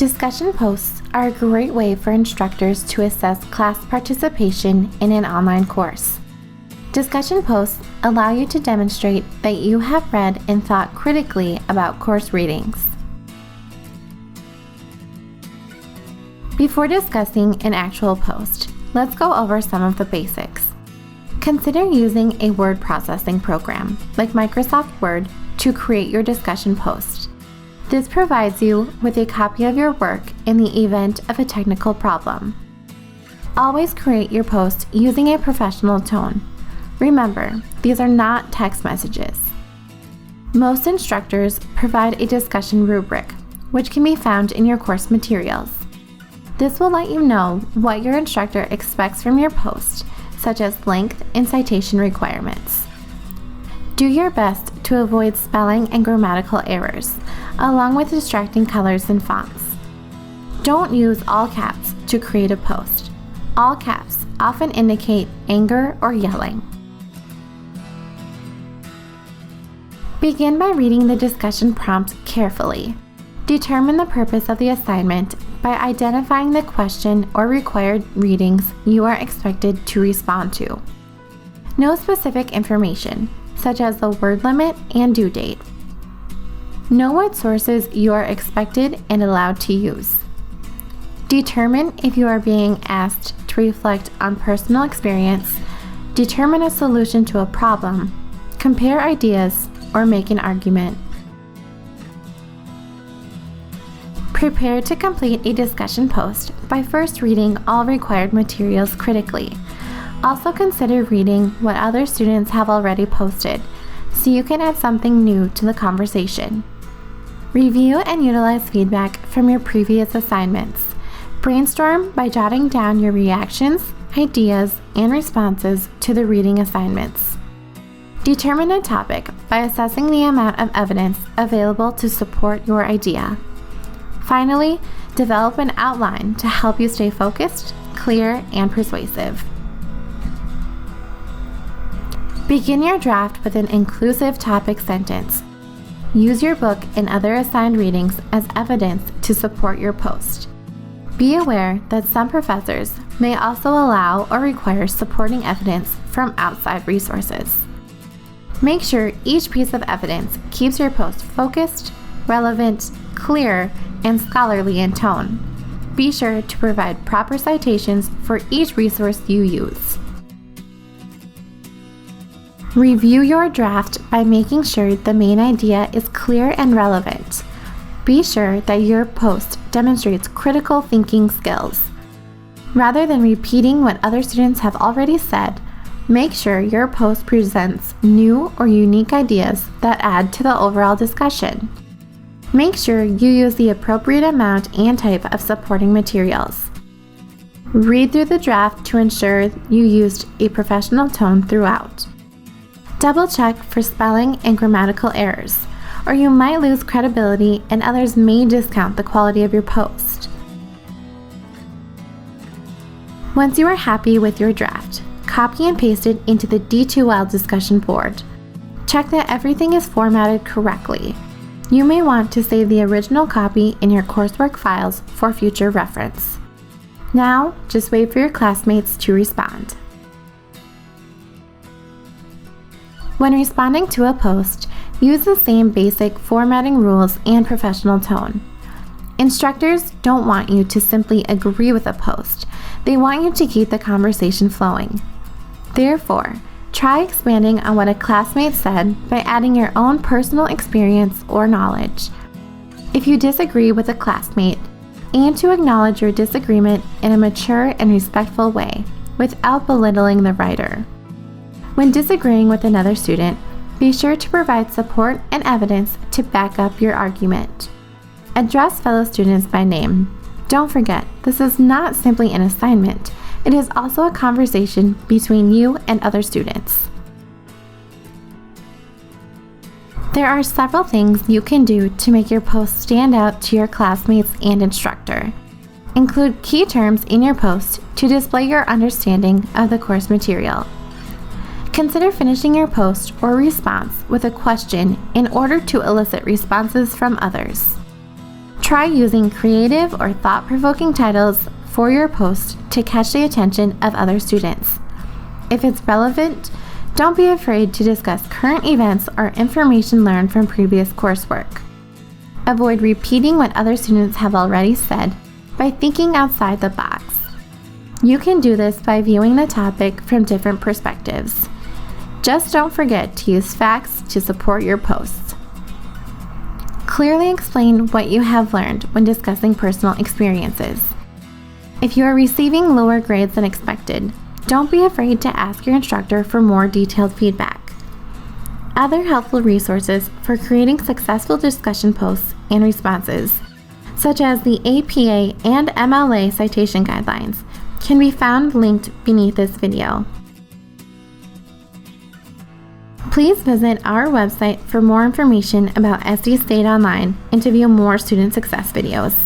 Discussion posts are a great way for instructors to assess class participation in an online course. Discussion posts allow you to demonstrate that you have read and thought critically about course readings. Before discussing an actual post, let's go over some of the basics. Consider using a word processing program like Microsoft Word to create your discussion post. This provides you with a copy of your work in the event of a technical problem. Always create your post using a professional tone. Remember, these are not text messages. Most instructors provide a discussion rubric, which can be found in your course materials. This will let you know what your instructor expects from your post, such as length and citation requirements. Do your best to avoid spelling and grammatical errors, along with distracting colors and fonts. Don't use all caps to create a post. All caps often indicate anger or yelling. Begin by reading the discussion prompt carefully. Determine the purpose of the assignment by identifying the question or required readings you are expected to respond to. Know specific information, such as the word limit and due date. Know what sources you are expected and allowed to use. Determine if you are being asked to reflect on personal experience, determine a solution to a problem, compare ideas, or make an argument. Prepare to complete a discussion post by first reading all required materials critically. Also consider reading what other students have already posted, so you can add something new to the conversation. Review and utilize feedback from your previous assignments. Brainstorm by jotting down your reactions, ideas, and responses to the reading assignments. Determine a topic by assessing the amount of evidence available to support your idea. Finally, develop an outline to help you stay focused, clear, and persuasive. Begin your draft with an inclusive topic sentence. Use your book and other assigned readings as evidence to support your post. Be aware that some professors may also allow or require supporting evidence from outside resources. Make sure each piece of evidence keeps your post focused, relevant, clear, and scholarly in tone. Be sure to provide proper citations for each resource you use. Review your draft by making sure the main idea is clear and relevant. Be sure that your post demonstrates critical thinking skills. Rather than repeating what other students have already said, make sure your post presents new or unique ideas that add to the overall discussion. Make sure you use the appropriate amount and type of supporting materials. Read through the draft to ensure you used a professional tone throughout. Double check for spelling and grammatical errors, or you might lose credibility and others may discount the quality of your post. Once you are happy with your draft, copy and paste it into the D2L discussion board. Check that everything is formatted correctly. You may want to save the original copy in your coursework files for future reference. Now, just wait for your classmates to respond. When responding to a post, use the same basic formatting rules and professional tone. Instructors don't want you to simply agree with a post. They want you to keep the conversation flowing. Therefore, try expanding on what a classmate said by adding your own personal experience or knowledge. If you disagree with a classmate, aim to acknowledge your disagreement in a mature and respectful way without belittling the writer. When disagreeing with another student, be sure to provide support and evidence to back up your argument. Address fellow students by name. Don't forget, this is not simply an assignment. It is also a conversation between you and other students. There are several things you can do to make your post stand out to your classmates and instructor. Include key terms in your post to display your understanding of the course material. Consider finishing your post or response with a question in order to elicit responses from others. Try using creative or thought-provoking titles for your post to catch the attention of other students. If it's relevant, don't be afraid to discuss current events or information learned from previous coursework. Avoid repeating what other students have already said by thinking outside the box. You can do this by viewing the topic from different perspectives. Just don't forget to use facts to support your posts. Clearly explain what you have learned when discussing personal experiences. If you are receiving lower grades than expected, don't be afraid to ask your instructor for more detailed feedback. Other helpful resources for creating successful discussion posts and responses, such as the APA and MLA citation guidelines, can be found linked beneath this video. Please visit our website for more information about SD State Online and to view more student success videos.